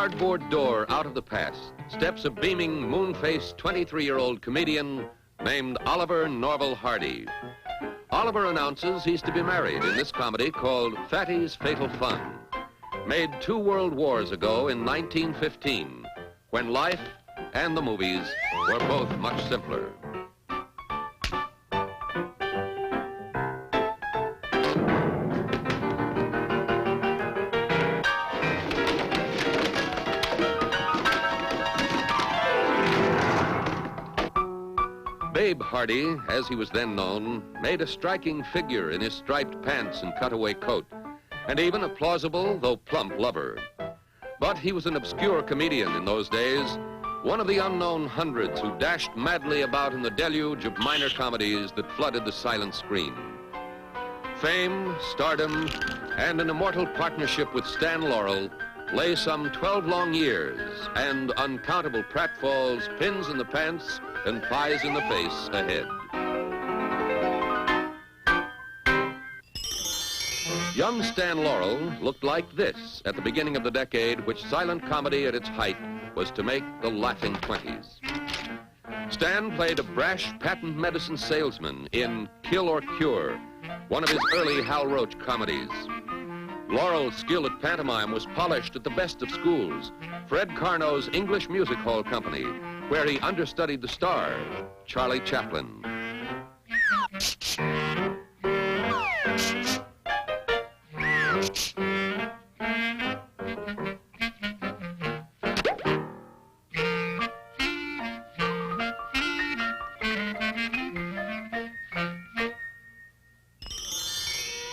cardboard door out of the past steps a beaming, moon-faced 23-year-old comedian named Oliver Norval Hardy. Oliver announces he's to be married in this comedy called 20's Fatal Fun, made 2 world wars ago in 1915, when life and the movies were both much simpler. Babe Hardy, as he was then known, made a striking figure in his striped pants and cutaway coat, and even a plausible, though plump, lover. But he was an obscure comedian in those days, one of the unknown hundreds who dashed madly about in the deluge of minor comedies that flooded the silent screen. Fame, stardom, and an immortal partnership with Stan Laurel lay some 12 long years and uncountable pratfalls, pins in the pants, and pies in the face ahead. Young Stan Laurel looked like this at the beginning of the decade which silent comedy at its height was to make the laughing 20s. Stan played a brash patent medicine salesman in Kill or Cure, one of his early Hal Roach comedies. Laurel's skill at pantomime was polished at the best of schools, Fred Carno's English Music Hall Company, where he understudied the star, Charlie Chaplin.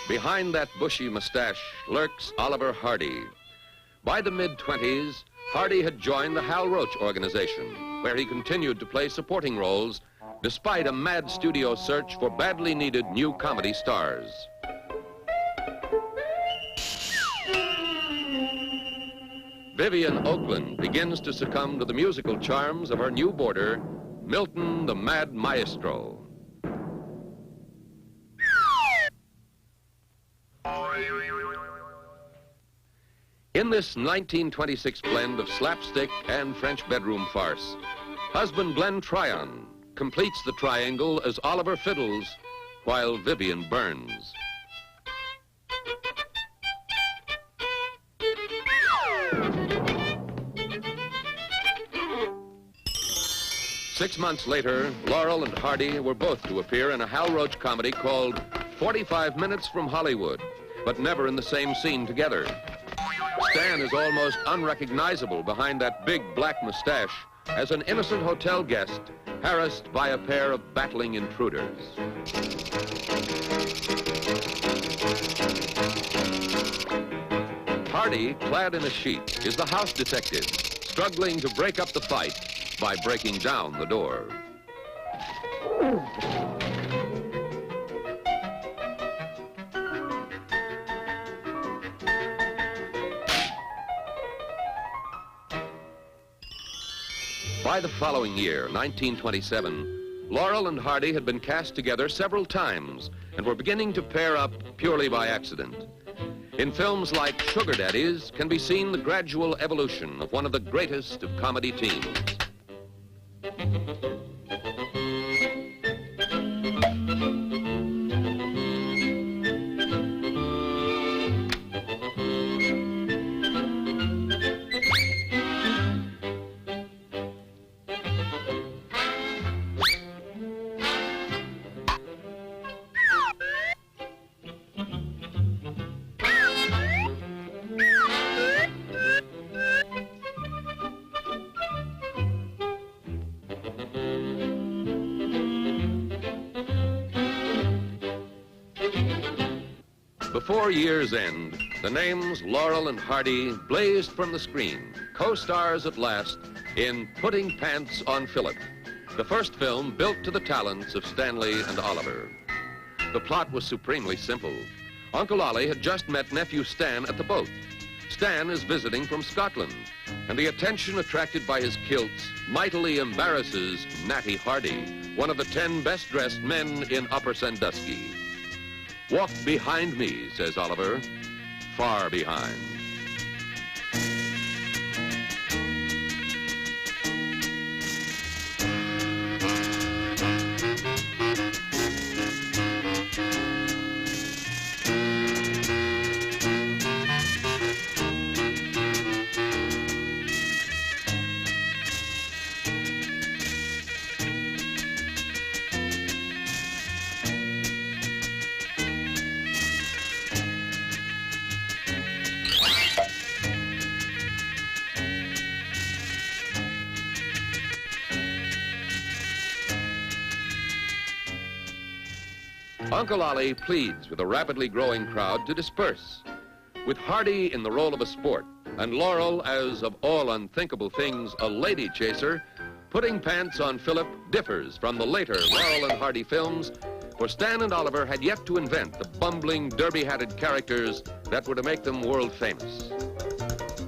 Behind that bushy mustache lurks Oliver Hardy. By the mid-20s, Hardy had joined the Hal Roach organization, where he continued to play supporting roles despite a mad studio search for badly needed new comedy stars. Vivian Oakland begins to succumb to the musical charms of her new boarder, Milton the Mad Maestro. In this 1926 blend of slapstick and French bedroom farce, husband Glenn Tryon completes the triangle as Oliver fiddles while Vivian burns. Six months later, Laurel and Hardy were both to appear in a Hal Roach comedy called 45 Minutes from Hollywood, but never in the same scene together. Stan is almost unrecognizable behind that big black mustache as an innocent hotel guest harassed by a pair of battling intruders. Hardy, clad in a sheet, is the house detective, struggling to break up the fight by breaking down the door. By the following year, 1927, Laurel and Hardy had been cast together several times and were beginning to pair up purely by accident. In films like Sugar Daddies can be seen the gradual evolution of one of the greatest of comedy teams. Before year's end, the names Laurel and Hardy blazed from the screen, co-stars at last in Putting Pants on Philip, the first film built to the talents of Stanley and Oliver. The plot was supremely simple. Uncle Ollie had just met nephew Stan at the boat. Stan is visiting from Scotland, and the attention attracted by his kilts mightily embarrasses Natty Hardy, one of the 10 best-dressed men in Upper Sandusky. "Walk behind me," says Oliver, "far behind." Uncle Ollie pleads with a rapidly growing crowd to disperse. With Hardy in the role of a sport and Laurel as, of all unthinkable things, a lady chaser, putting pants on Philip differs from the later Laurel and Hardy films, for Stan and Oliver had yet to invent the bumbling, derby-hatted characters that were to make them world famous.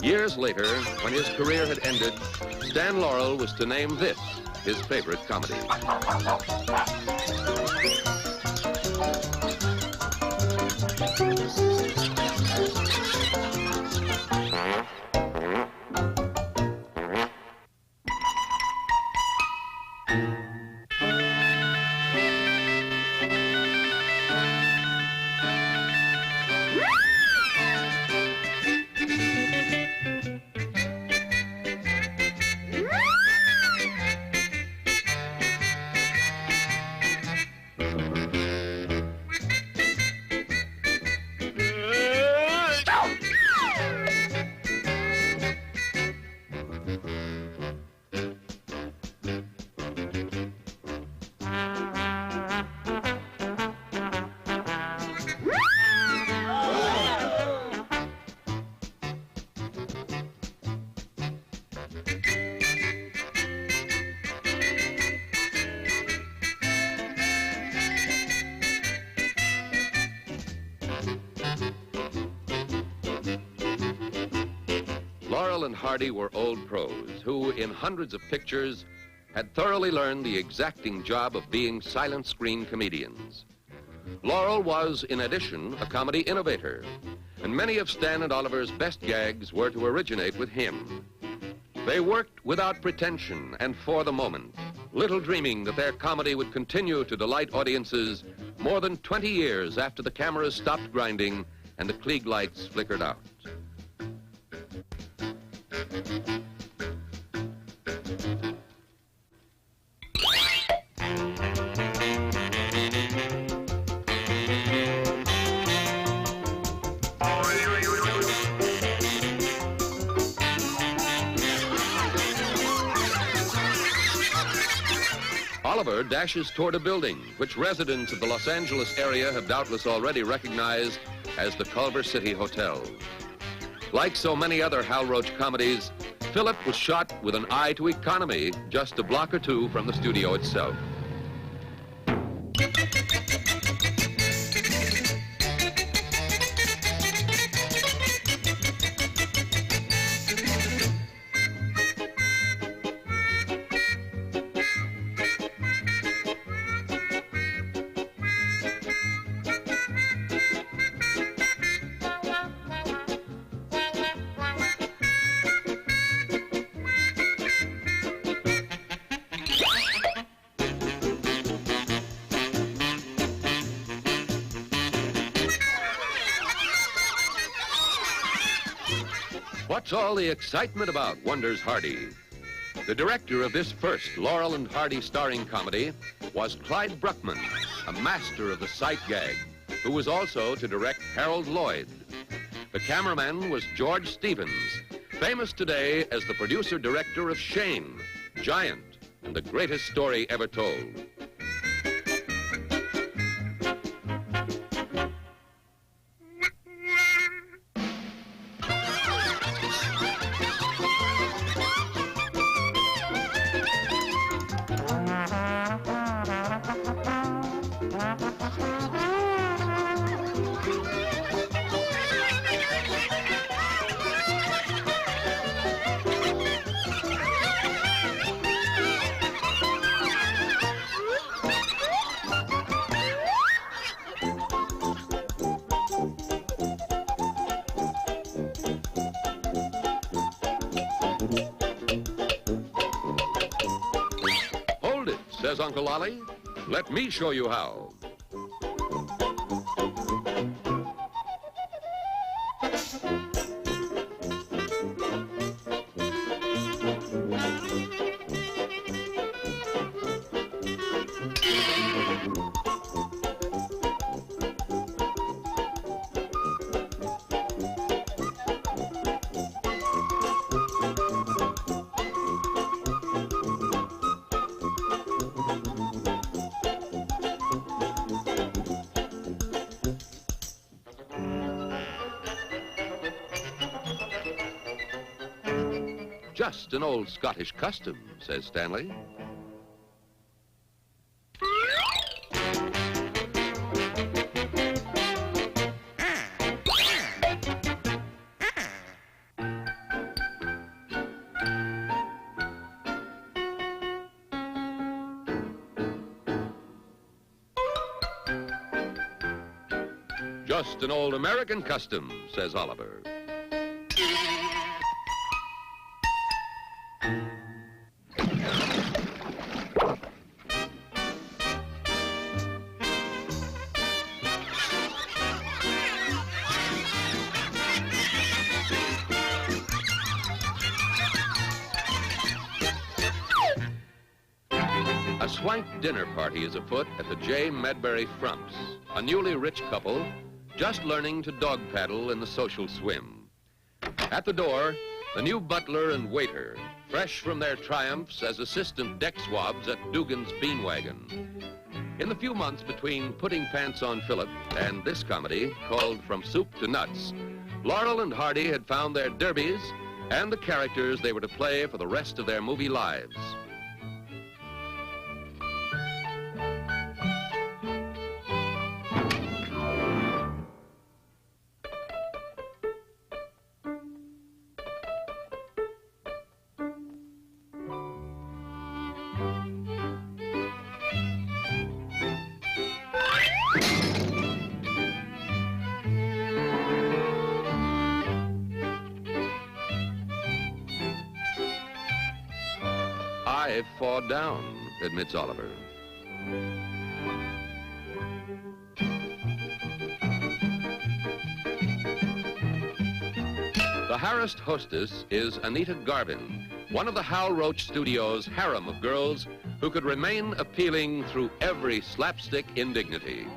Years later, when his career had ended, Stan Laurel was to name this his favorite comedy. Laurel and Hardy were old pros who, in hundreds of pictures, had thoroughly learned the exacting job of being silent screen comedians. Laurel was, in addition, a comedy innovator, and many of Stan and Oliver's best gags were to originate with him. They worked without pretension and for the moment, little dreaming that their comedy would continue to delight audiences more than 20 years after the cameras stopped grinding and the Klieg lights flickered out. Oliver dashes toward a building, which residents of the Los Angeles area have doubtless already recognized as the Culver City Hotel. Like so many other Hal Roach comedies, Philip was shot with an eye to economy just a block or two from the studio itself. What's all the excitement about, wonders Hardy. The director of this first Laurel and Hardy starring comedy was Clyde Bruckman, a master of the sight gag, who was also to direct Harold Lloyd. The cameraman was George Stevens, famous today as the producer-director of Shane, Giant, and the greatest story ever told. Hold it, says Uncle Ollie. Let me show you how. Just an old Scottish custom, says Stanley. Just an old American custom, says Oliver. A swank dinner party is afoot at the J. Medbury Frumps, a newly rich couple just learning to dog paddle in the social swim. At the door, the new butler and waiter, fresh from their triumphs as assistant deck swabs at Dugan's Bean Wagon. In the few months between Putting Pants on Philip and this comedy, called From Soup to Nuts, Laurel and Hardy had found their derbies and the characters they were to play for the rest of their movie lives. I fall down, admits Oliver. The harassed hostess is Anita Garvin, one of the Hal Roach Studios' harem of girls who could remain appealing through every slapstick indignity.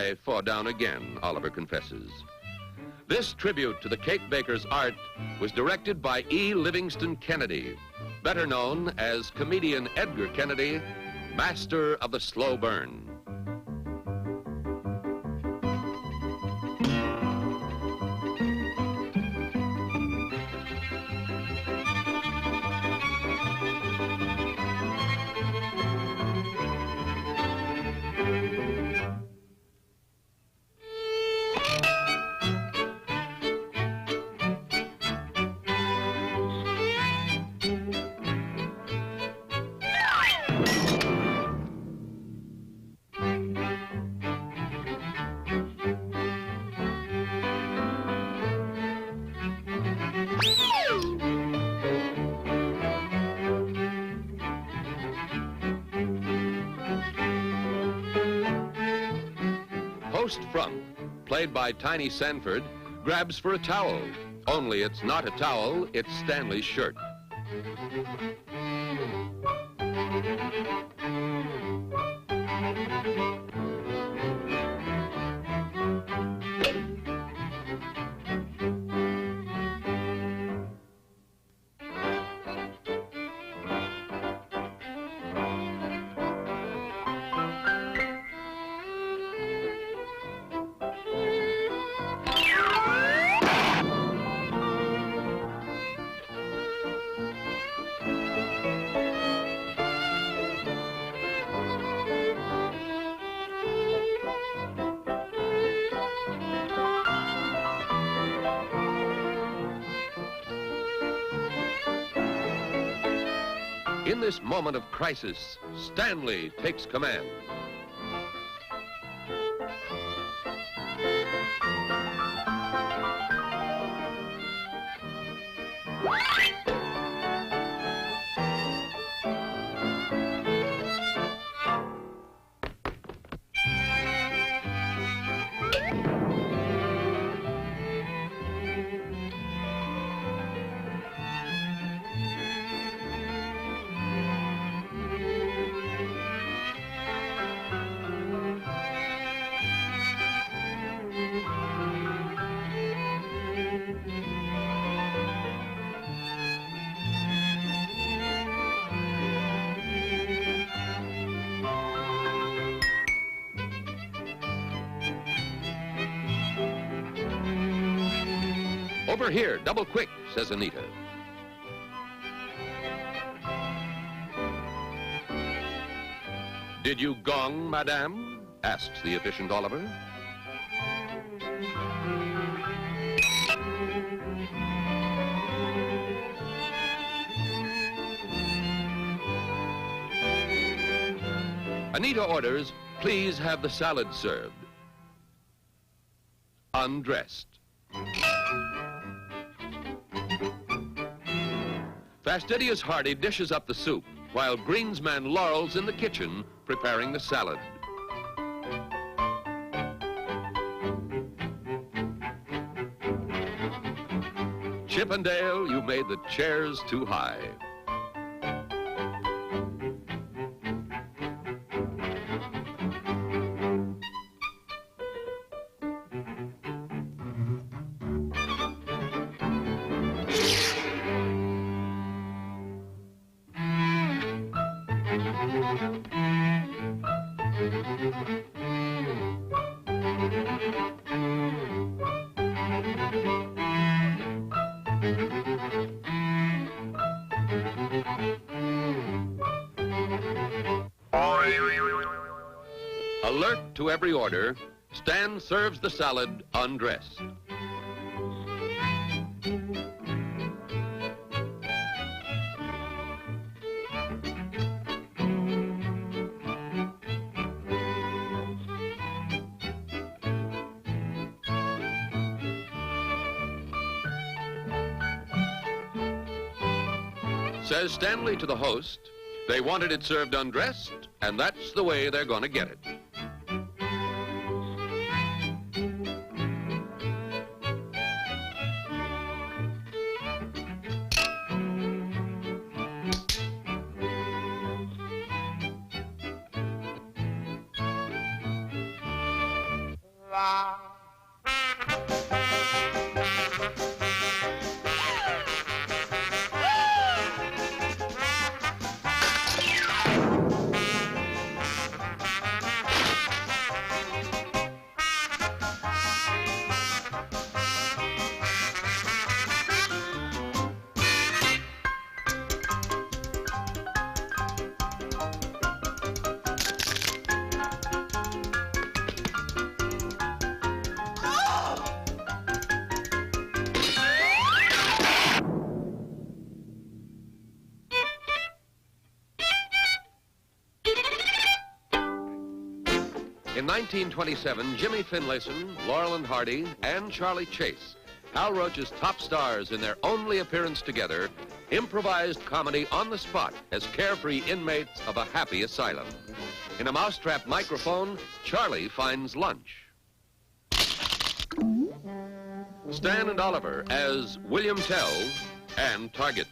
I fall down again, Oliver confesses. This tribute to the cake baker's art was directed by E. Livingston Kennedy, better known as comedian Edgar Kennedy, master of the slow burn. Host Frump, played by Tiny Sanford, grabs for a towel. Only it's not a towel, it's Stanley's shirt. In this moment of crisis, Stanley takes command. Over here, double quick, says Anita. Did you gong, madame? Asks the efficient Oliver. Anita orders, please have the salad served. Undressed. Fastidious Hardy dishes up the soup, while greensman Laurel's in the kitchen preparing the salad. Chippendale, you made the chairs too high. Alert to every order, Stan serves the salad undressed. Says Stanley to the host, they wanted it served undressed, and that's the way they're going to get it. In 1927, Jimmy Finlayson, Laurel and Hardy, and Charlie Chase, Hal Roach's top stars in their only appearance together, improvised comedy on the spot as carefree inmates of a happy asylum. In a mousetrap microphone, Charlie finds lunch. Stan and Oliver as William Tell and Target.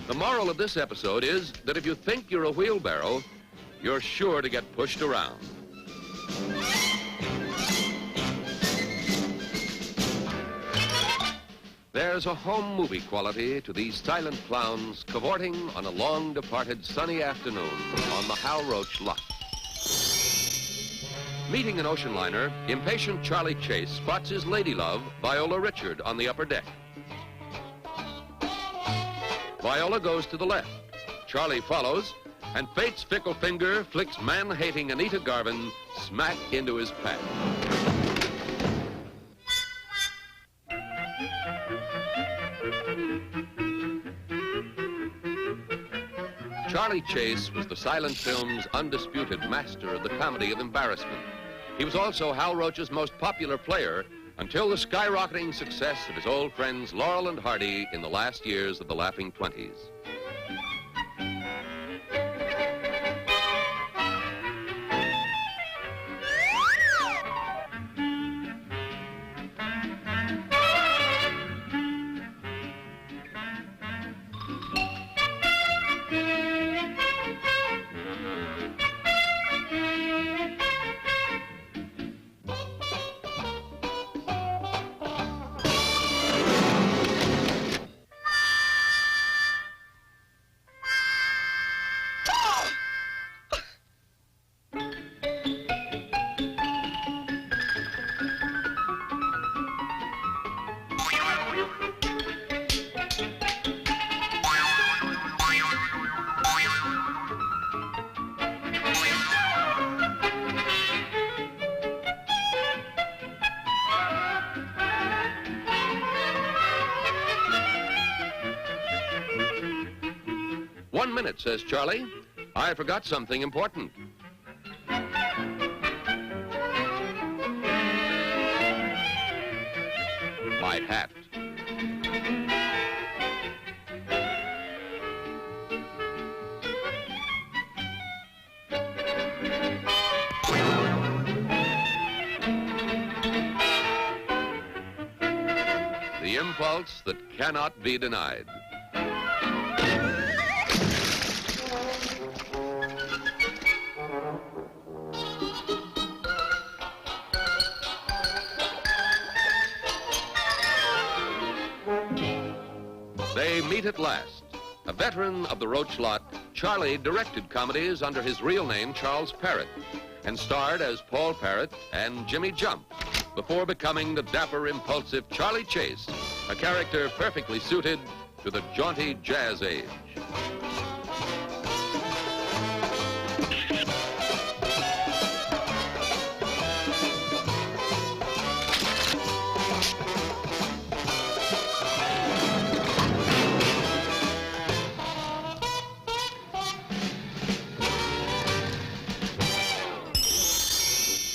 The moral of this episode is that if you think you're a wheelbarrow, you're sure to get pushed around. There's a home movie quality to these silent clowns cavorting on a long-departed sunny afternoon on the Hal Roach lot. Meeting an ocean liner, impatient Charlie Chase spots his lady love, Viola Richard, on the upper deck. Viola goes to the left. Charlie follows, and fate's fickle finger flicks man-hating Anita Garvin smack into his path. Charlie Chase was the silent film's undisputed master of the comedy of embarrassment. He was also Hal Roach's most popular player until the skyrocketing success of his old friends Laurel and Hardy in the last years of the laughing 20s. "1 minute," says Charlie. "I forgot something important." "My hat." The impulse that cannot be denied. They meet at last. A veteran of the Roach lot, Charlie directed comedies under his real name, Charles Parrott, and starred as Paul Parrott and Jimmy Jump before becoming the dapper, impulsive Charlie Chase, a character perfectly suited to the jaunty jazz age.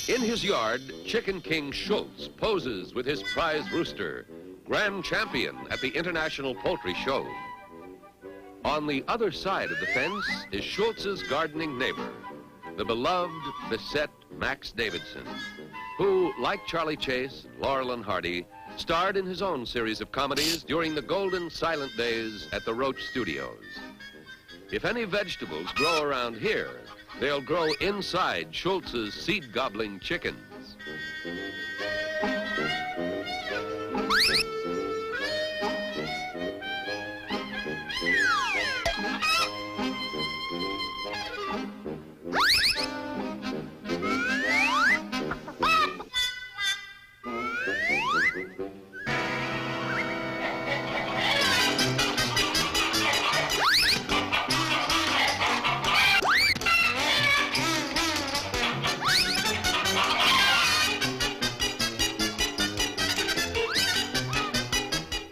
In his yard, Chicken King Schultz poses with his prize rooster, grand champion at the International Poultry Show. On the other side of the fence is Schultz's gardening neighbor, the beloved, beset Max Davidson, who, like Charlie Chase, Laurel and Hardy, starred in his own series of comedies during the golden silent days at the Roach Studios. If any vegetables grow around here, they'll grow inside Schultz's seed-gobbling chickens.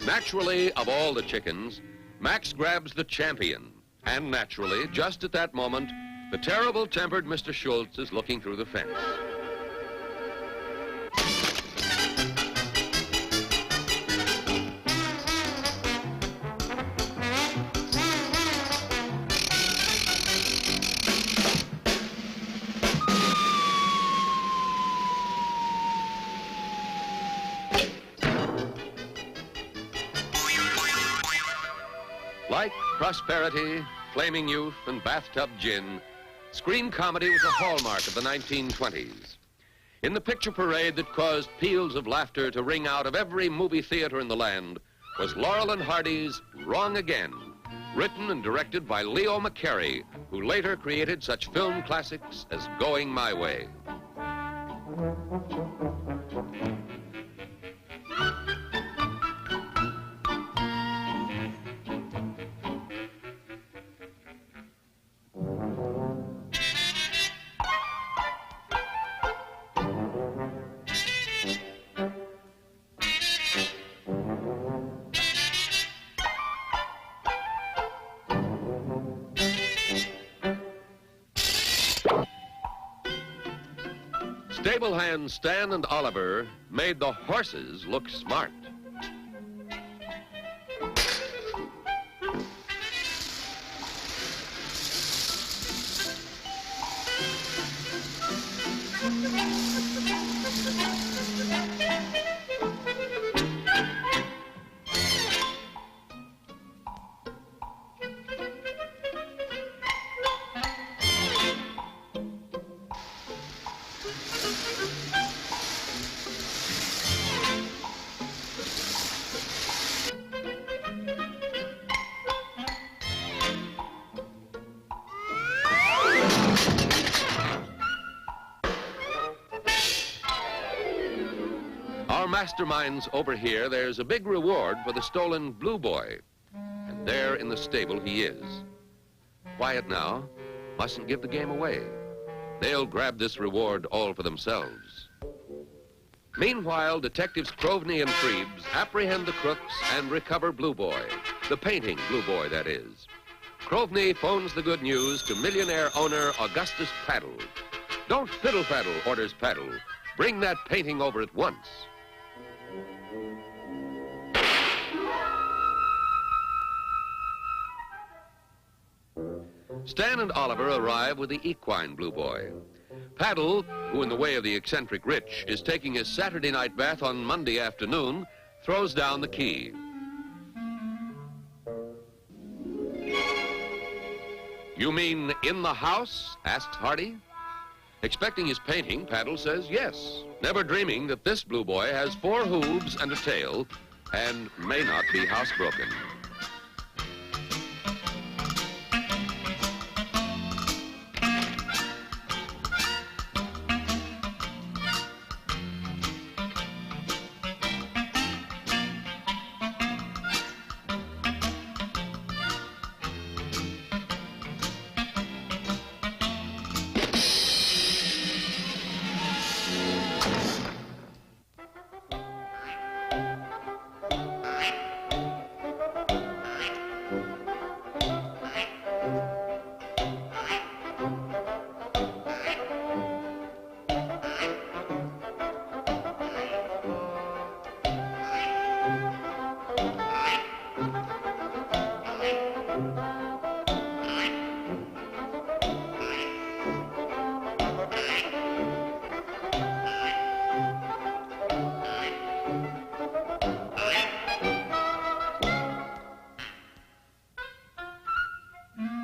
Naturally, of all the chickens, Max grabs the champion. And naturally, just at that moment, the terrible-tempered Mr. Schultz is looking through the fence. Like prosperity, flaming youth, and bathtub gin, screen comedy was a hallmark of the 1920s. In the picture parade that caused peals of laughter to ring out of every movie theater in the land was Laurel and Hardy's Wrong Again, written and directed by Leo McCarey, who later created such film classics as Going My Way. Stable hands Stan and Oliver made the horses look smart. Our masterminds over here, there's a big reward for the stolen Blue Boy. And there in the stable he is. Quiet now. Mustn't give the game away. They'll grab this reward all for themselves. Meanwhile, detectives Crovney and Freebs apprehend the crooks and recover Blue Boy. The painting Blue Boy, that is. Crovney phones the good news to millionaire owner Augustus Paddle. Don't fiddle-faddle, orders Paddle. Bring that painting over at once. Stan and Oliver arrive with the equine Blue Boy. Paddle, who in the way of the eccentric rich is taking his Saturday night bath on Monday afternoon, throws down the key. You mean in the house? Asks Hardy. Expecting his painting, Paddle says yes, never dreaming that this Blue Boy has 4 hooves and a tail and may not be housebroken.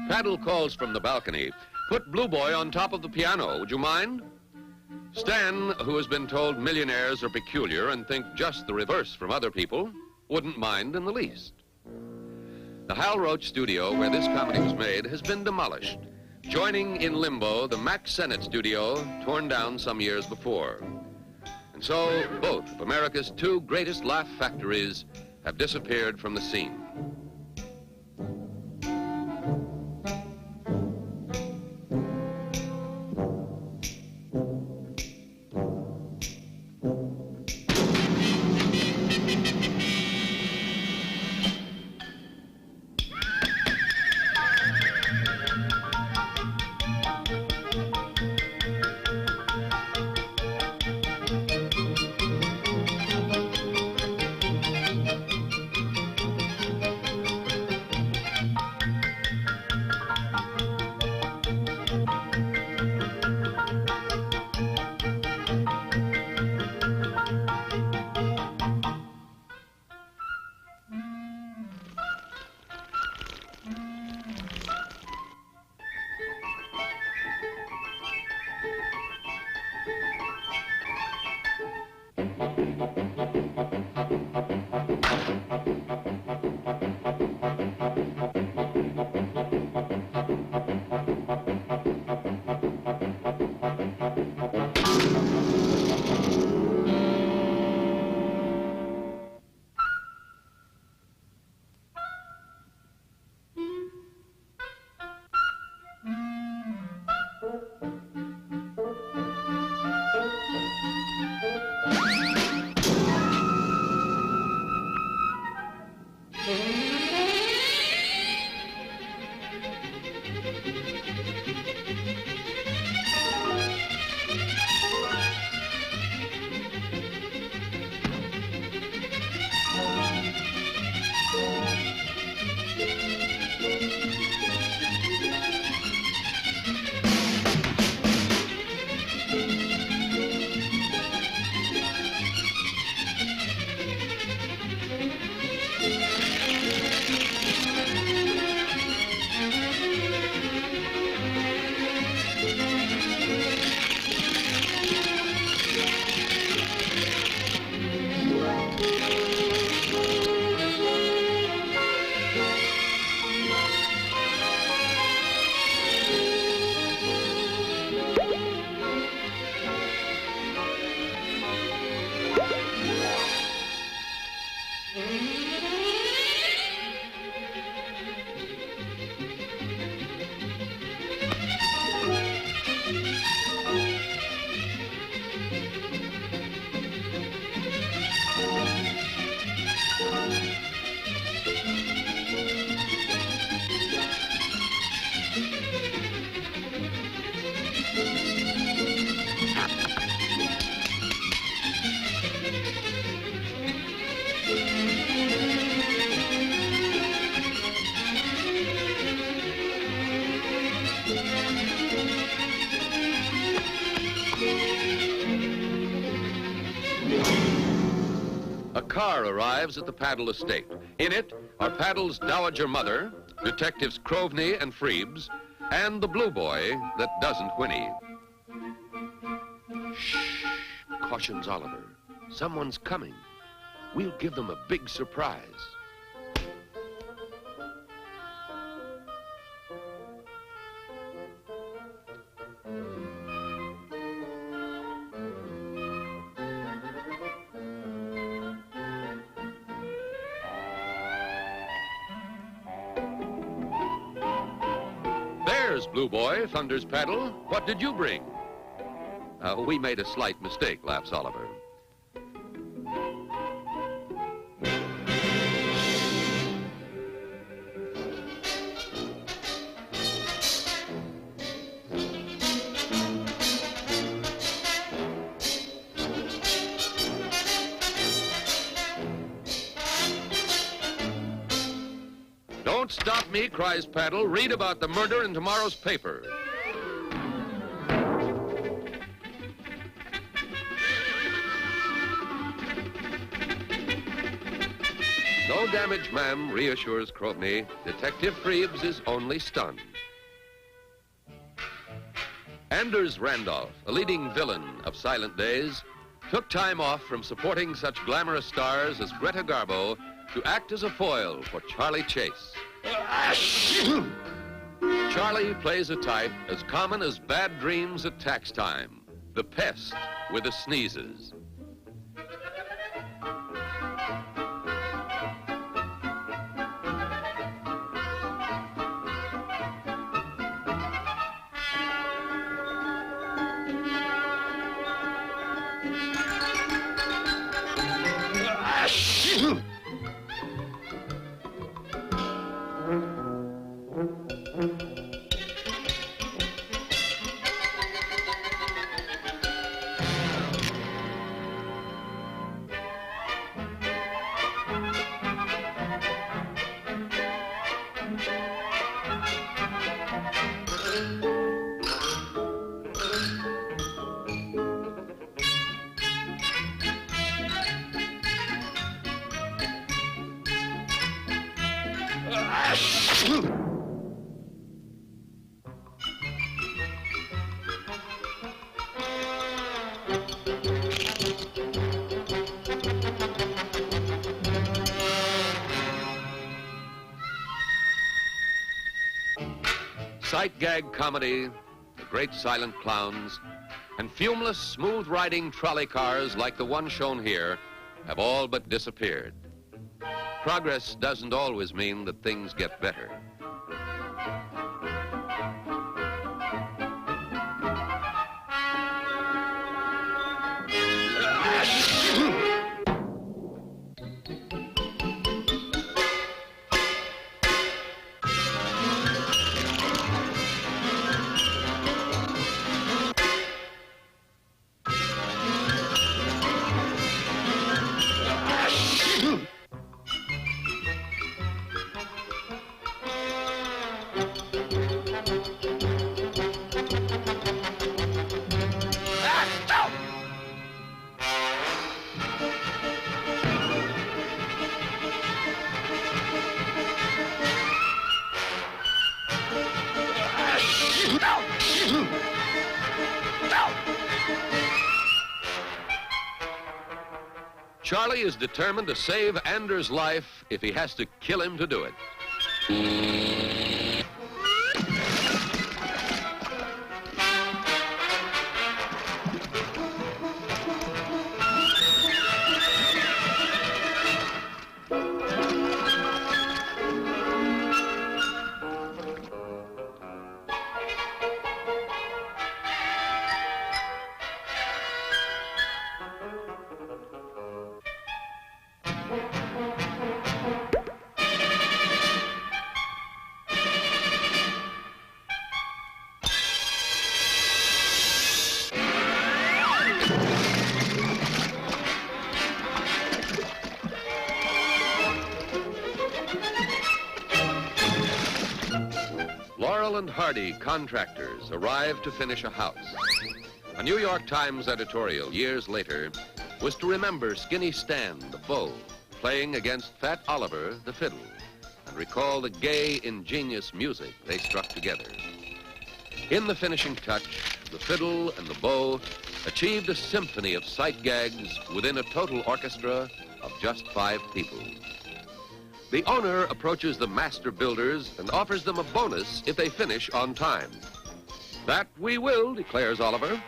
Paddle calls from the balcony, "Put Blue Boy on top of the piano, would you mind?" Stan, who has been told millionaires are peculiar and think just the reverse from other people, wouldn't mind in the least. The Hal Roach studio where this comedy was made has been demolished, joining in limbo the Mack Sennett studio, torn down some years before. And so both of America's 2 greatest laugh factories have disappeared from the scene. arrives at the Paddle estate. In it are Paddle's dowager mother, Detectives Crovney and Freebs, and the blue boy that doesn't whinny. Shh, cautions Oliver. Someone's coming. We'll give them a big surprise. There's Blue Boy, thunders Paddle. What did you bring? We made a slight mistake, laughs Oliver. Don't stop me, cries Paddle. Read about the murder in tomorrow's paper. No damage, ma'am, reassures Crovney. Detective Freebs is only stunned. Anders Randolph, a leading villain of Silent Days, took time off from supporting such glamorous stars as Greta Garbo to act as a foil for Charlie Chase. Charlie plays a type as common as bad dreams at tax time, the pest with the sneezes. Sight gag comedy, the great silent clowns, and fumeless, smooth-riding trolley cars like the one shown here have all but disappeared. Progress doesn't always mean that things get better. Charlie is determined to save Anders' life if he has to kill him to do it. Laurel and Hardy, contractors, arrived to finish a house. A New York Times editorial years later was to remember Skinny Stan, the beau, playing against Fat Oliver, the fiddle, and recall the gay, ingenious music they struck together. In the finishing touch, the fiddle and the bow achieved a symphony of sight gags within a total orchestra of just 5 people. The owner approaches the master builders and offers them a bonus if they finish on time. That we will, declares Oliver.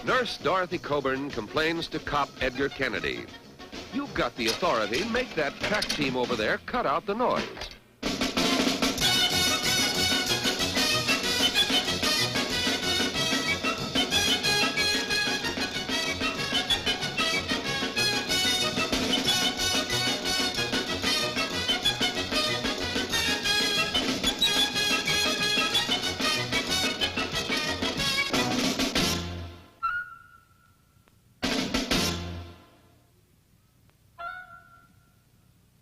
Nurse Dorothy Coburn complains to cop Edgar Kennedy. You've got the authority. Make that track team over there cut out the noise.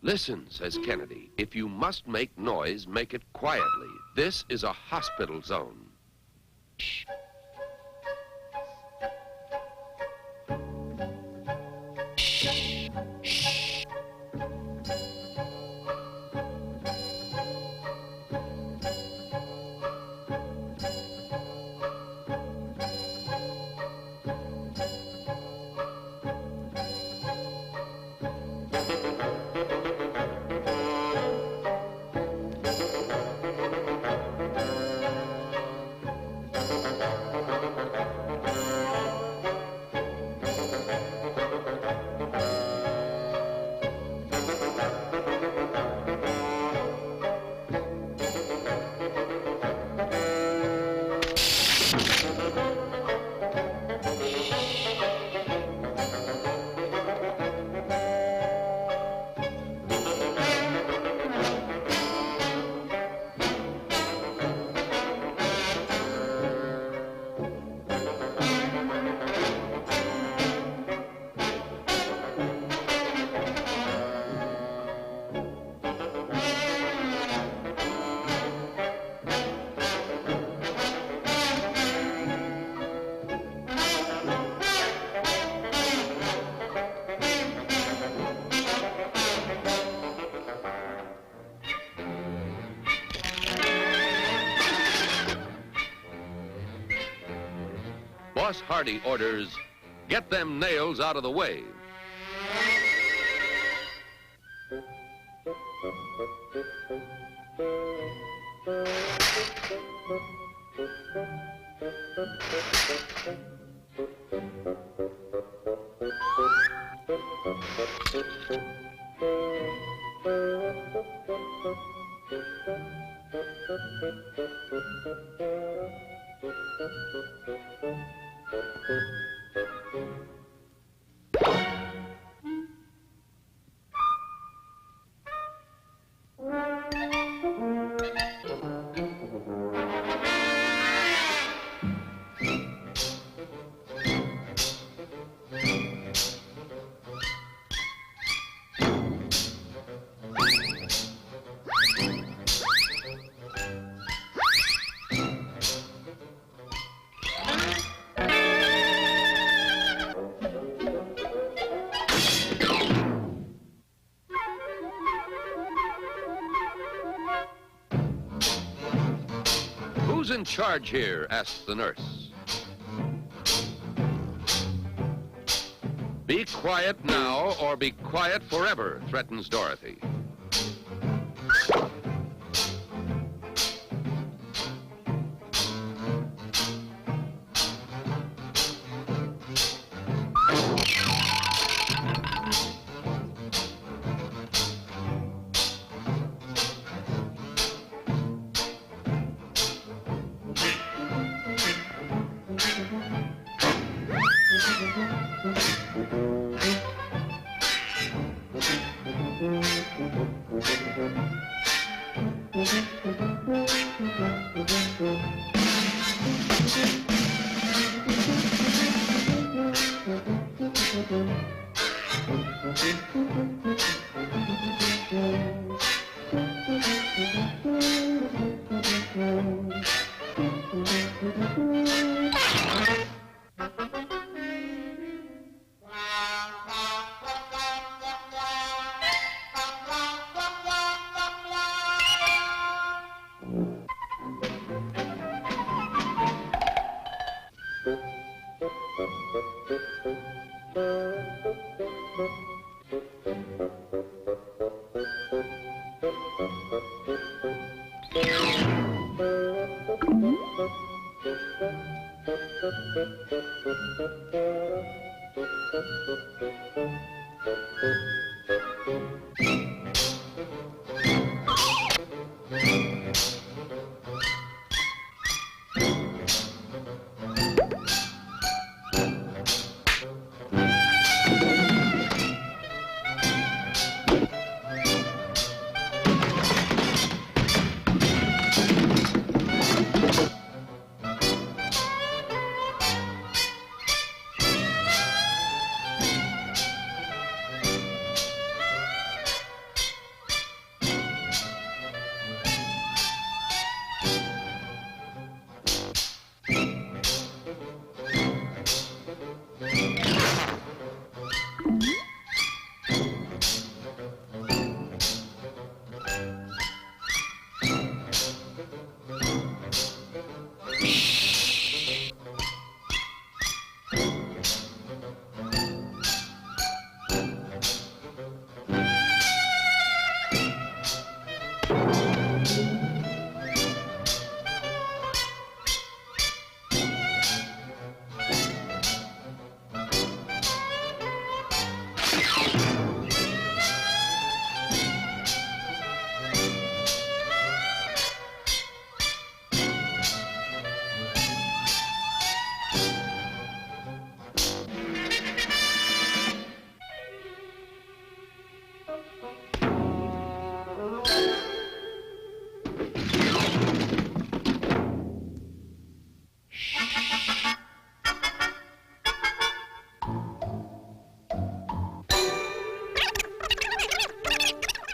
Listen, says Kennedy, if you must make noise, make it quietly. This is a hospital zone. Shh. Shh. Shh. Boss Hardy orders, get them nails out of the way. Who's in charge here? Asks the nurse. Be quiet now or be quiet forever, threatens Dorothy.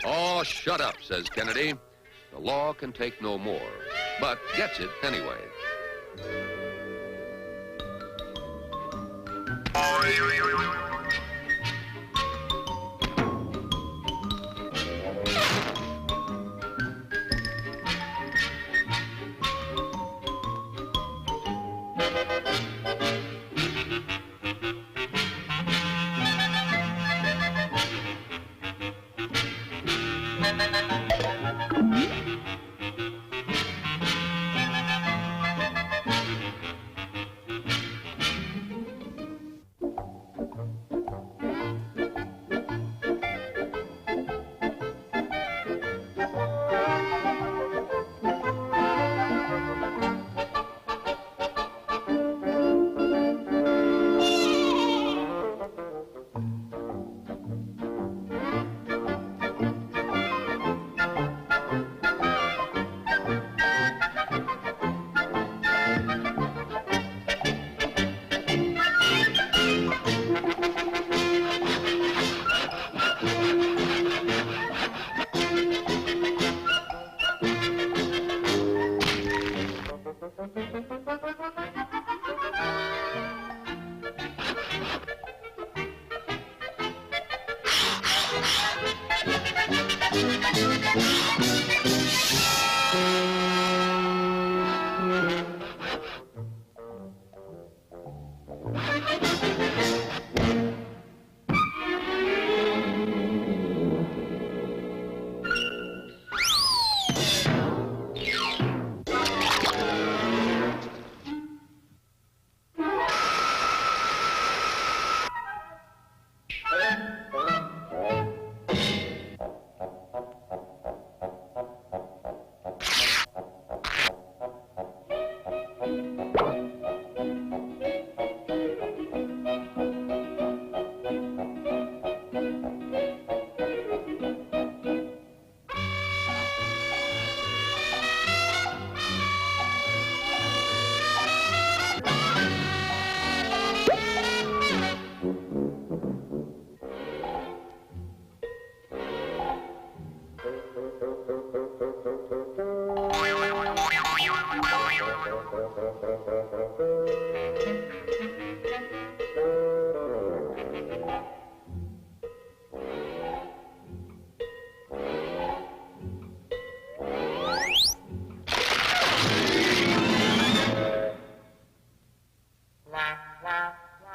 Oh, shut up, says Kennedy. The law can take no more, but gets it anyway.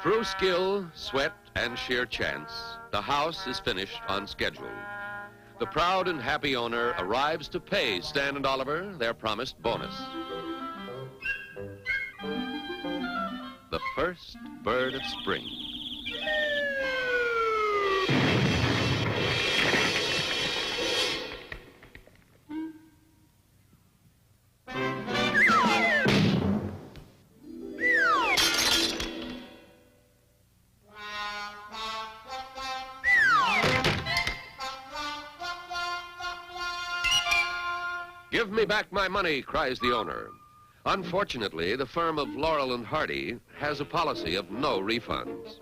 Through skill, sweat, and sheer chance, the house is finished on schedule. The proud and happy owner arrives to pay Stan and Oliver their promised bonus. The first bird of spring. Give me back my money, cries the owner. Unfortunately, the firm of Laurel and Hardy has a policy of no refunds.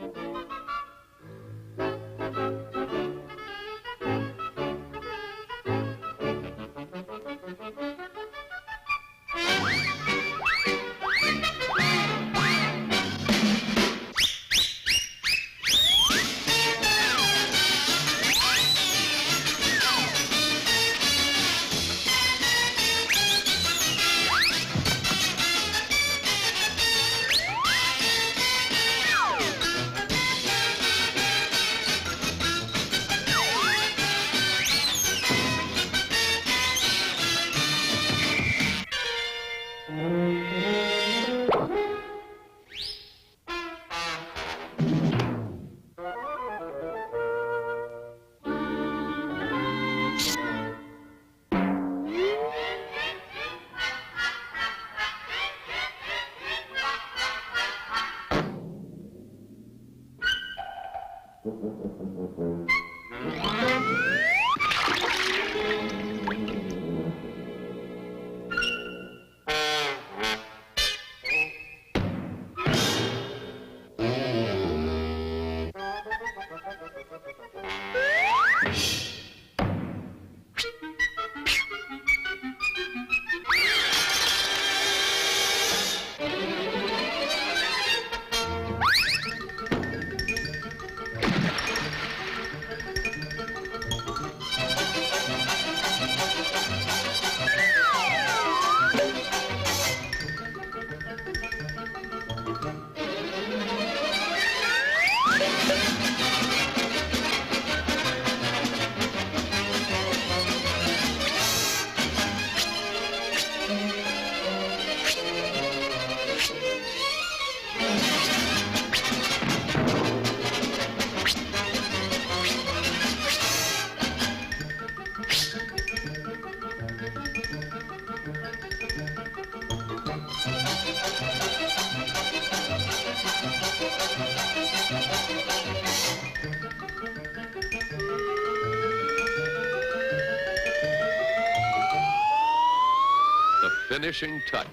Finishing touch.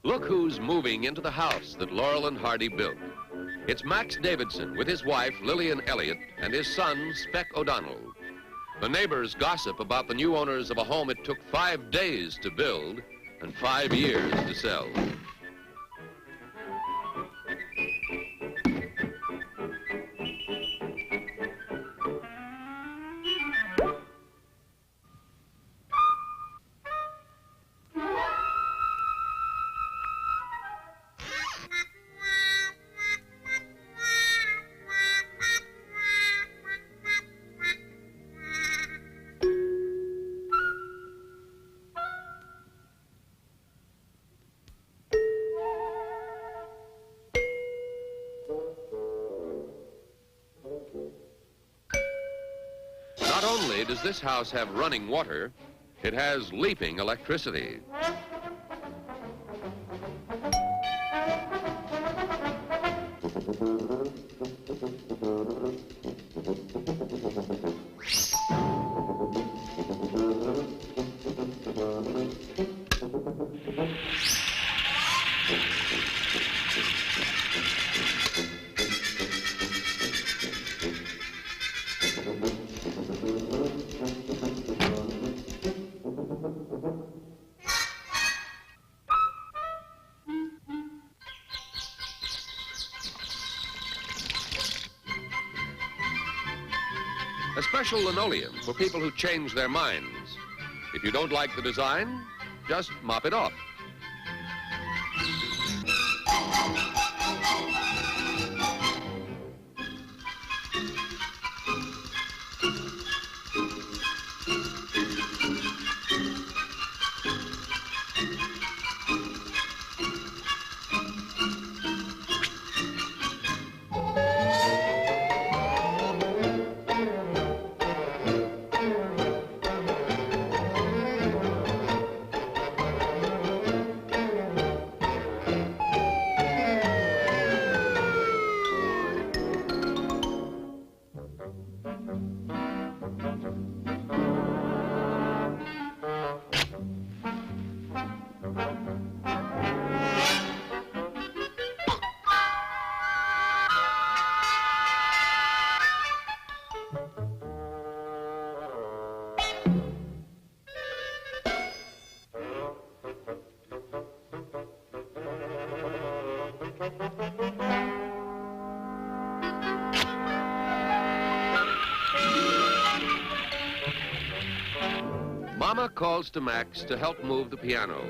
Look who's moving into the house that Laurel and Hardy built. It's Max Davidson with his wife, Lillian Elliott, and his son, Speck O'Donnell. The neighbors gossip about the new owners of a home it took 5 days to build and 5 years to sell. Not only does this house have running water, it has leaping electricity. A special linoleum for people who change their minds. If you don't like the design, just mop it off. Mama calls to Max to help move the piano.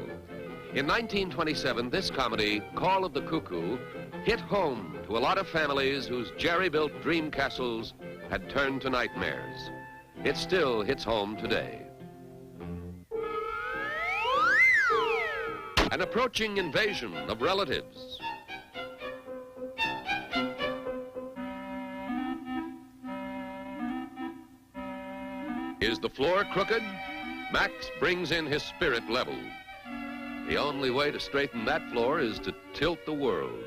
In 1927, this comedy, Call of the Cuckoo, hit home to a lot of families whose jerry-built dream castles had turned to nightmares. It still hits home today. An approaching invasion of relatives. Is the floor crooked? Max brings in his spirit level. The only way to straighten that floor is to tilt the world.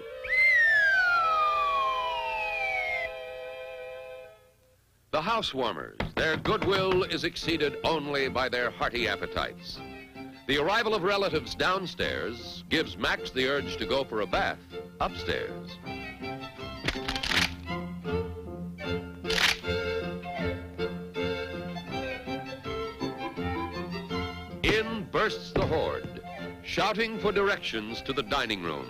The housewarmers, their goodwill is exceeded only by their hearty appetites. The arrival of relatives downstairs gives Max the urge to go for a bath upstairs. In bursts the horde, shouting for directions to the dining room.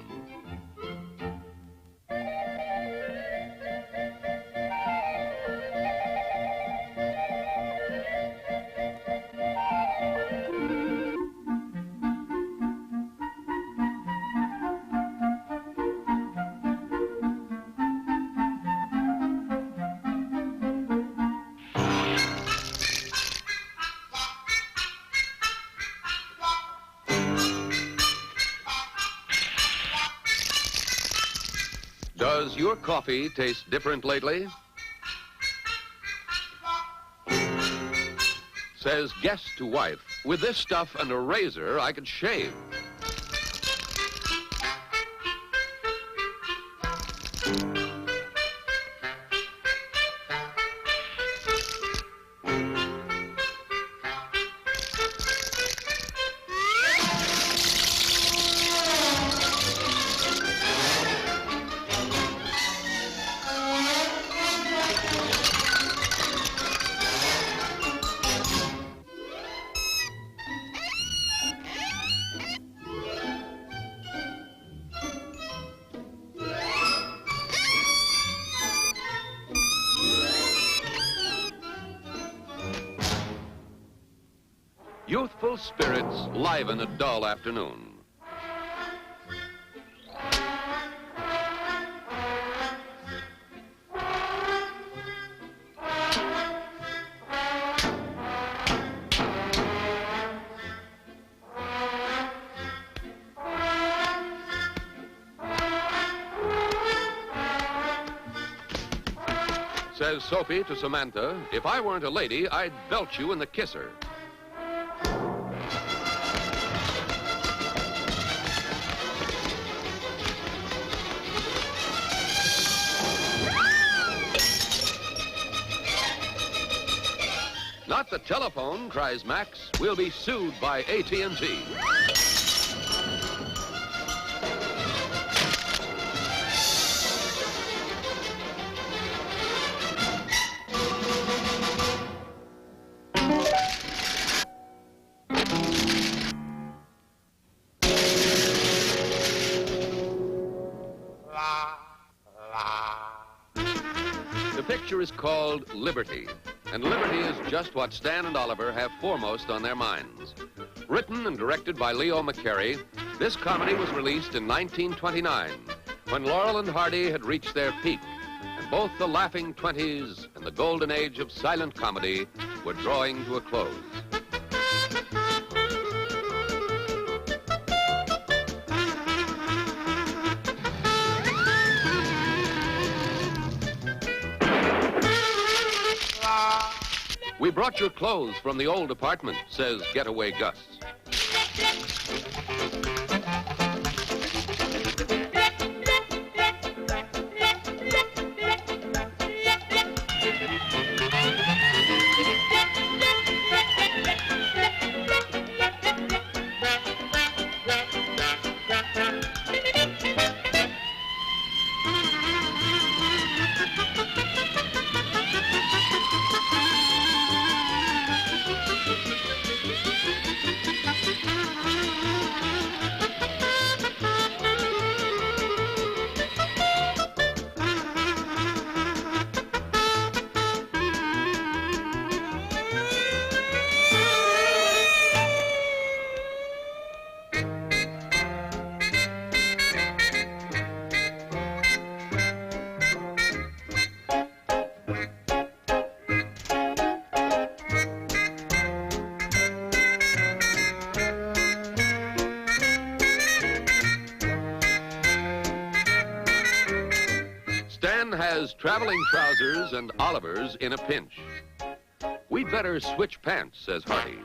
Does your coffee taste different lately? Says guest to wife, with this stuff and a razor, I could shave. Youthful spirits liven a dull afternoon. Says Sophie to Samantha, if I weren't a lady, I'd belt you in the kisser. Not the telephone, cries Max. We'll be sued by AT&T. The picture is called Liberty. And liberty is just what Stan and Oliver have foremost on their minds. Written and directed by Leo McCarey, this comedy was released in 1929, when Laurel and Hardy had reached their peak, and both the laughing 20s and the golden age of silent comedy were drawing to a close. We brought your clothes from the old apartment, says Getaway Gus. Stan has traveling trousers and Oliver's in a pinch. We'd better switch pants, says Hardy.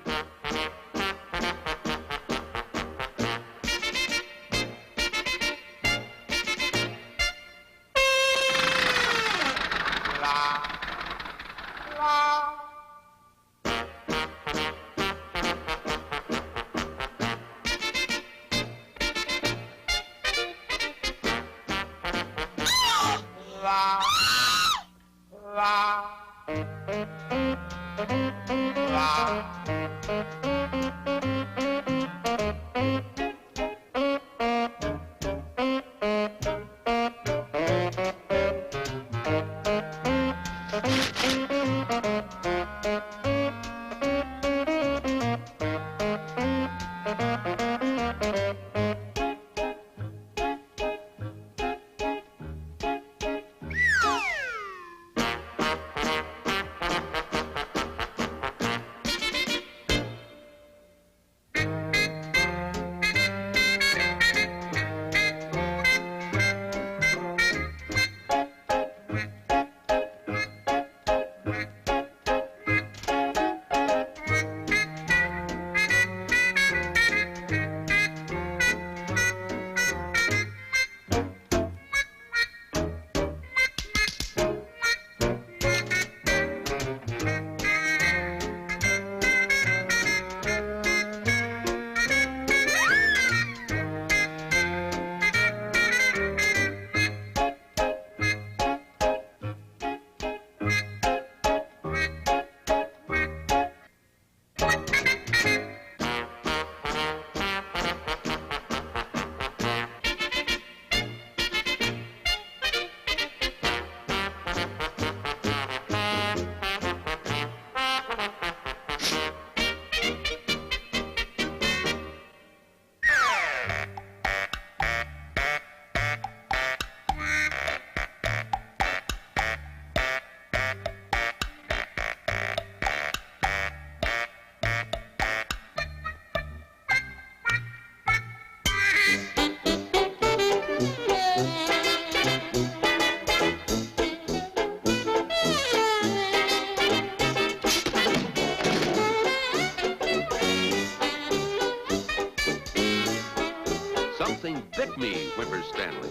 Something bit me, whimpers Stanley.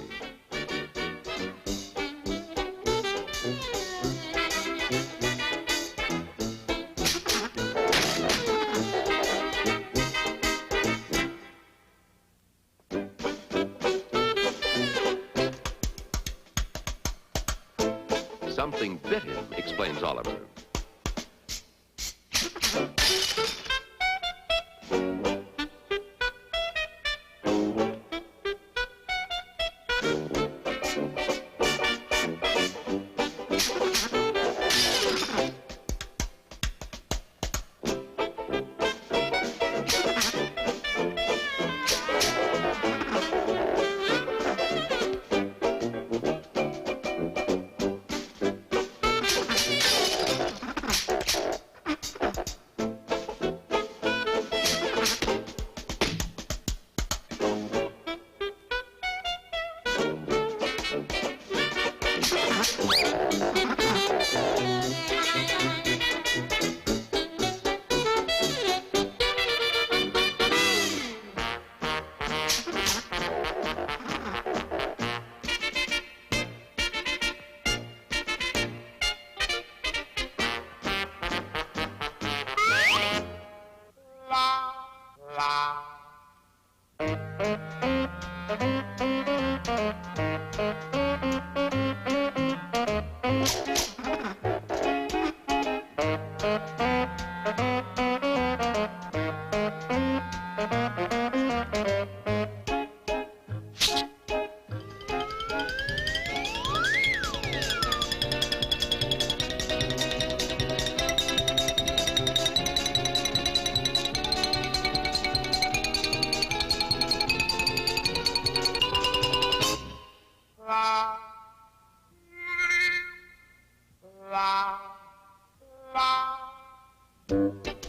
Something bit him, explains Oliver.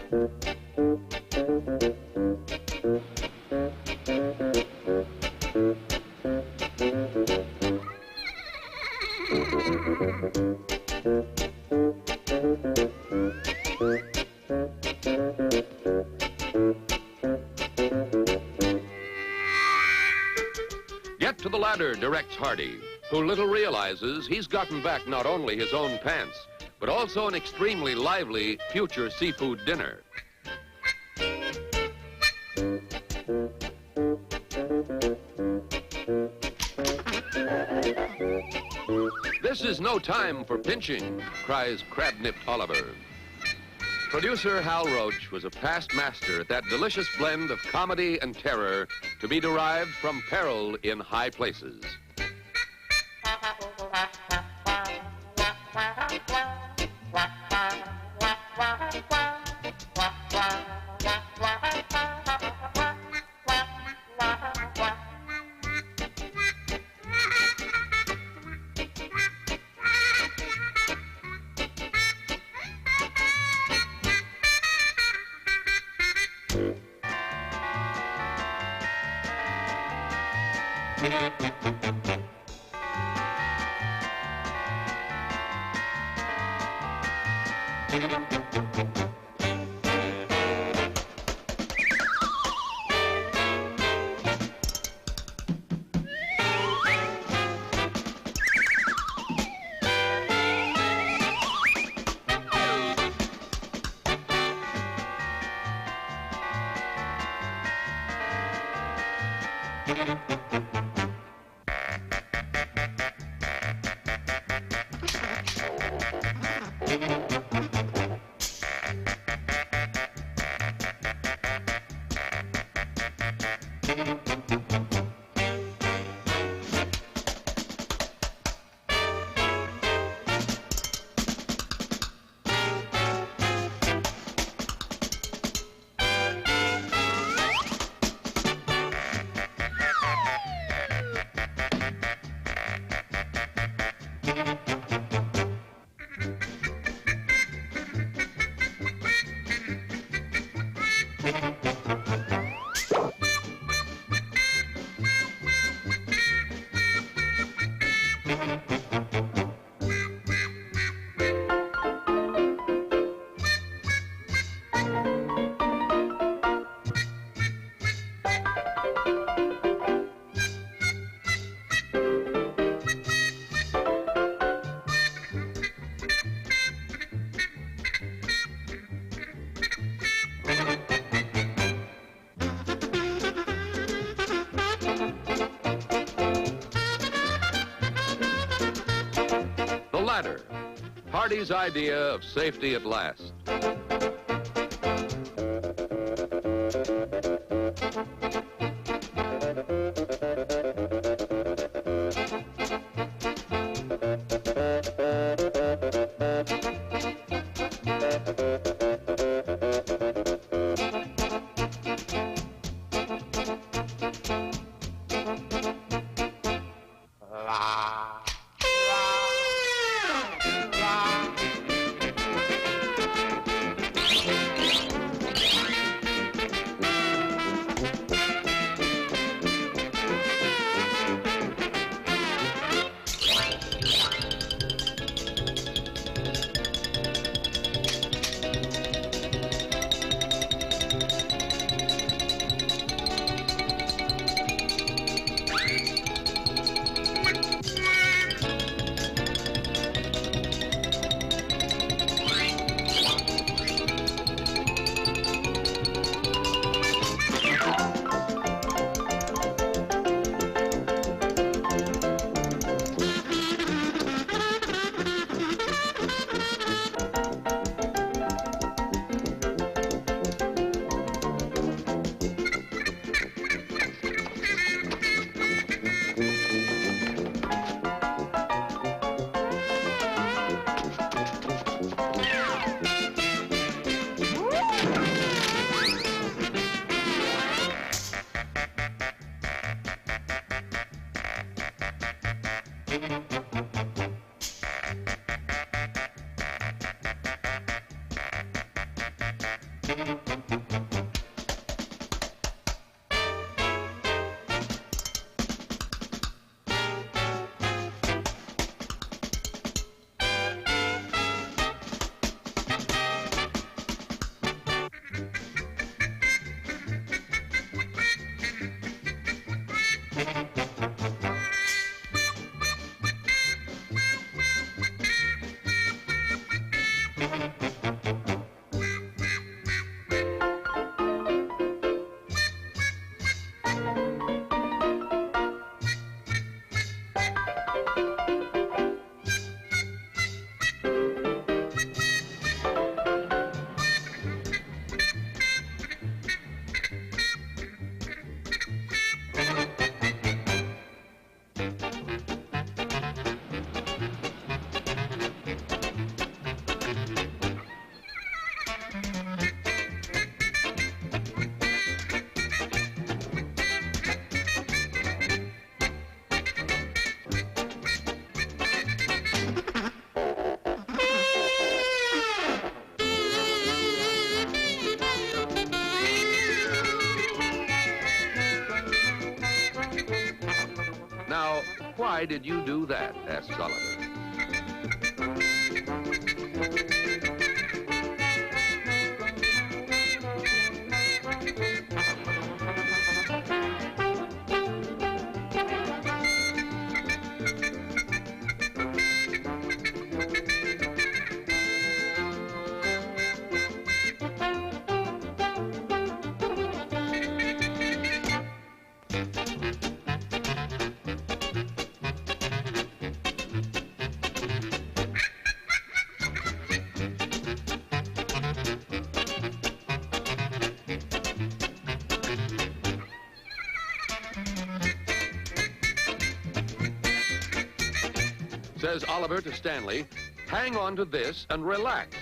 Get to the ladder, directs Hardy, who little realizes he's gotten back not only his own pants, but also an extremely lively future seafood dinner. This is no time for pinching, cries crab-nipped Oliver. Producer Hal Roach was a past master at that delicious blend of comedy and terror to be derived from peril in high places. Ladder, Hardy's idea of safety at last. why did you do that? Asks Oliver. Says Oliver to Stanley, hang on to this and relax.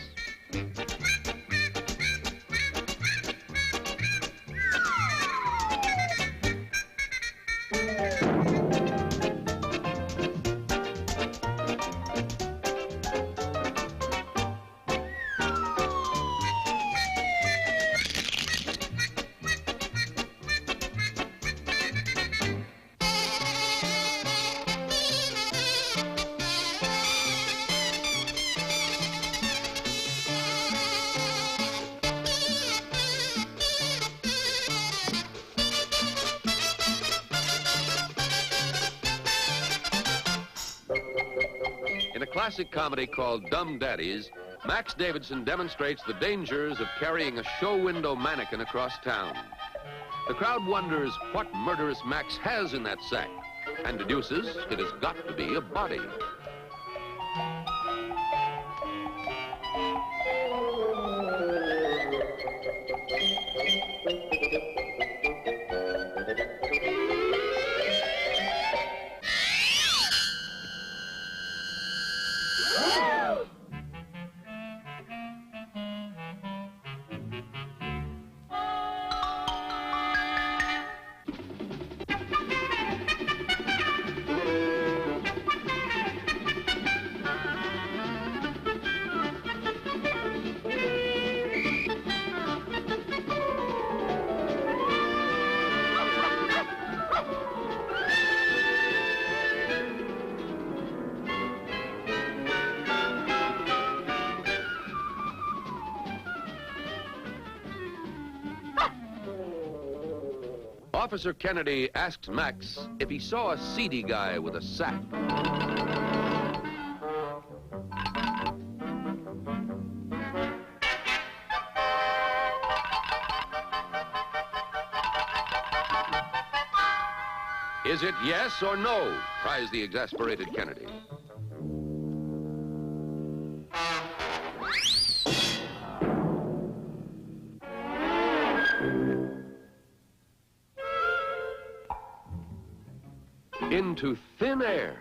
In a classic comedy called Dumb Daddies, Max Davidson demonstrates the dangers of carrying a show window mannequin across town. The crowd wonders what murderous Max has in that sack and deduces it has got to be a body. Officer Kennedy asked Max if he saw a seedy guy with a sack. Is it yes or no? Cries the exasperated Kennedy. Into thin air.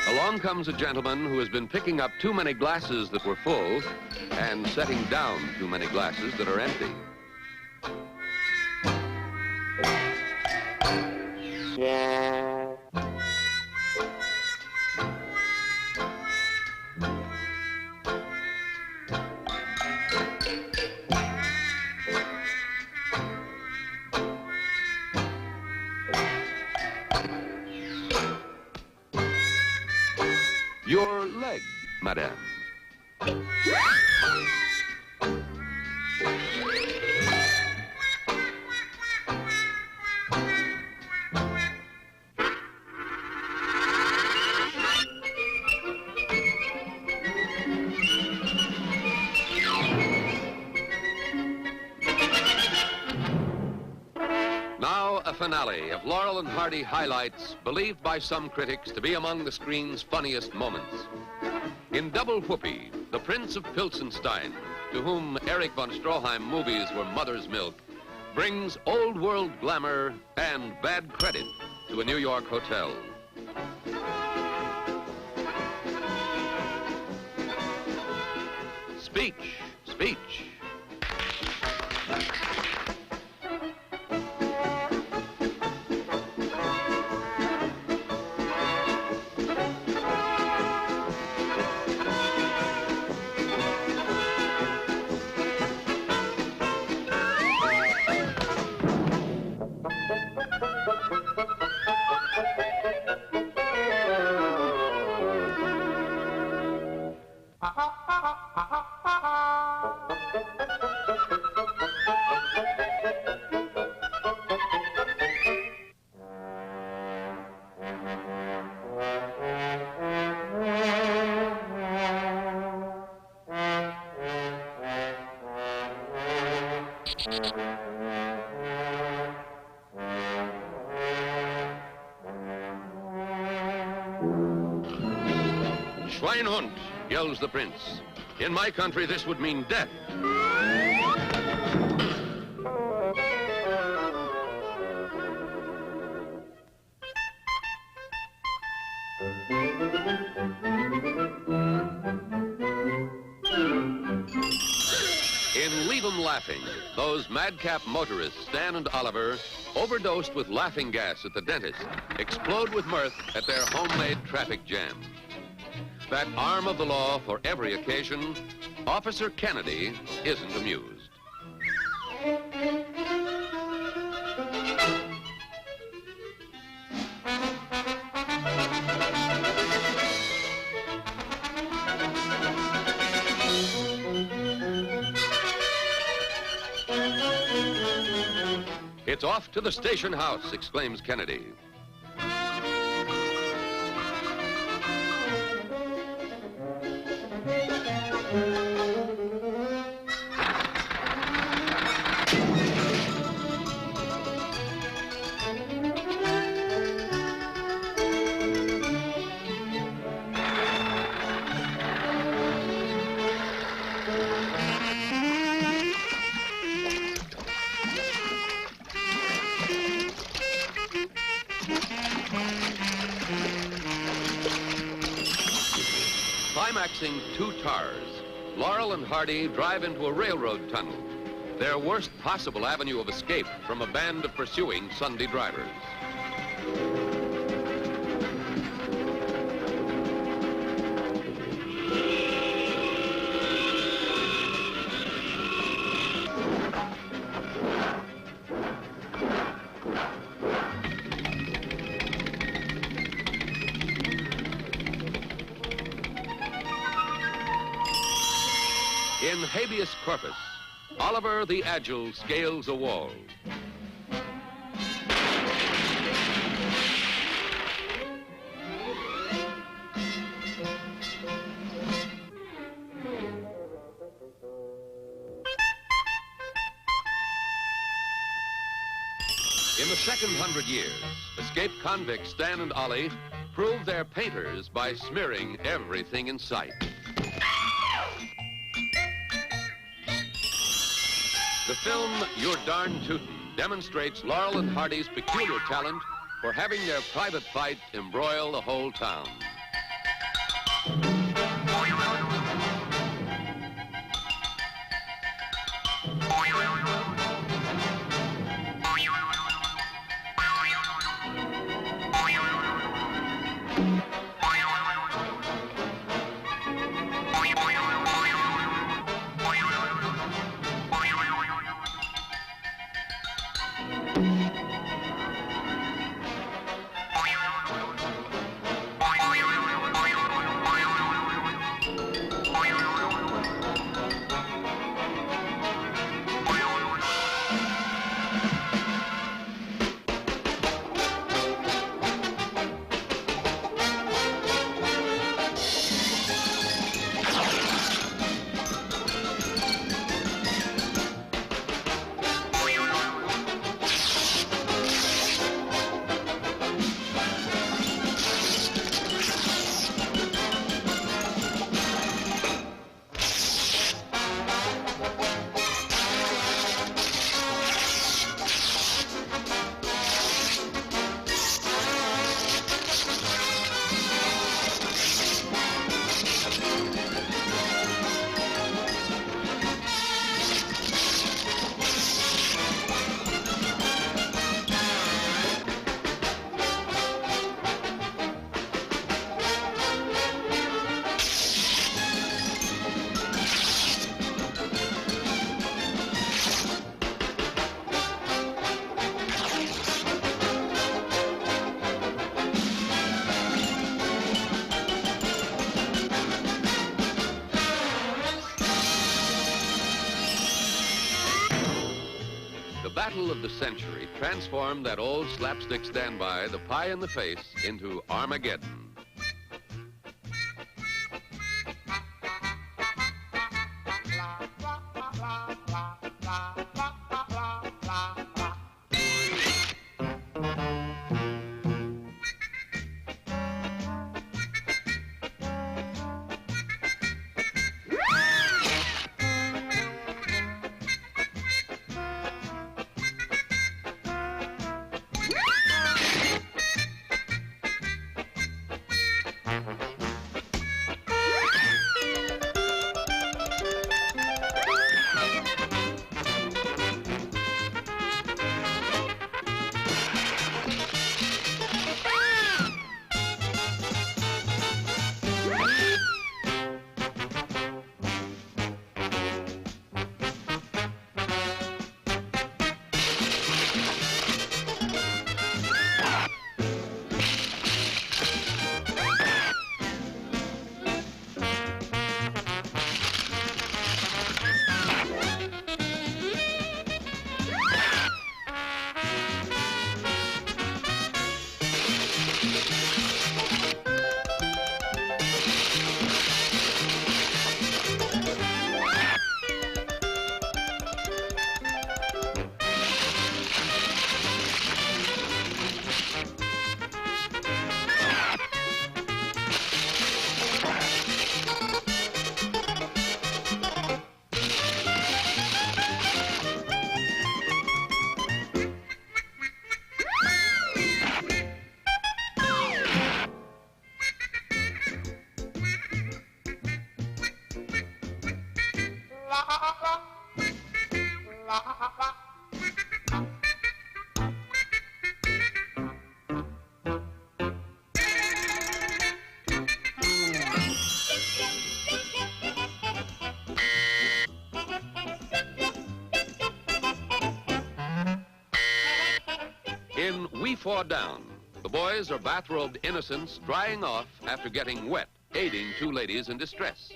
Along comes a gentleman who has been picking up too many glasses that were full and setting down too many glasses that are empty. Your leg, madame. Now, a finale of Laurel and Hardy highlights believed by some critics to be among the screen's funniest moments. In Double Whoopee, the Prince of Pilsenstein, to whom Erich von Stroheim movies were mother's milk, brings old-world glamour and bad credit to a New York hotel. Speech, speech. Schweinhund, yells the prince. In my country, this would mean death. In Leave 'em Laughing, those madcap motorists, Stan and Oliver, overdosed with laughing gas at the dentist, explode with mirth at their homemade traffic jam. That arm of the law for every occasion, Officer Kennedy isn't amused. It's off to the station house, exclaims Kennedy. Climaxing two tars, Laurel and Hardy drive into a railroad tunnel, their worst possible avenue of escape from a band of pursuing Sunday drivers. In Habeas Corpus, Oliver the Agile scales a wall. In the second 100 years, escaped convicts Stan and Ollie prove they're painters by smearing everything in sight. The film You're Darn Tootin' demonstrates Laurel and Hardy's peculiar talent for having their private fight embroil the whole town. battle of the century transformed that old slapstick standby, the pie in the face, into Armageddon. In We Four Down, the boys are bathrobed innocents drying off after getting wet, aiding two ladies in distress.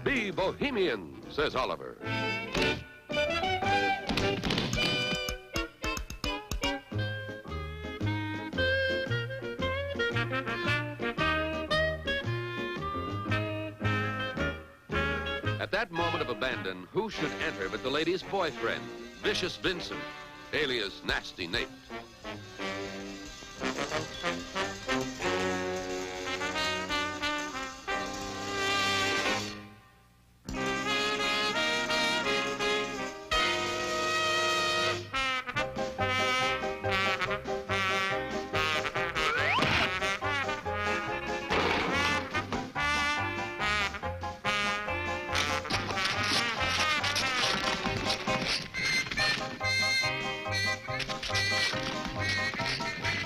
Be bohemian, says Oliver. At that moment of abandon, who should enter but the lady's boyfriend, Vicious Vincent, alias Nasty Nate.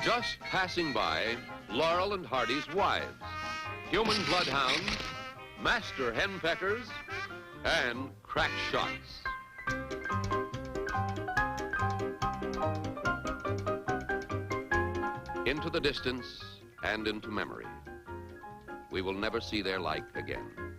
Just passing by, Laurel and Hardy's wives, human bloodhounds, master henpeckers, and crack shots. Into the distance and into memory. We will never see their like again.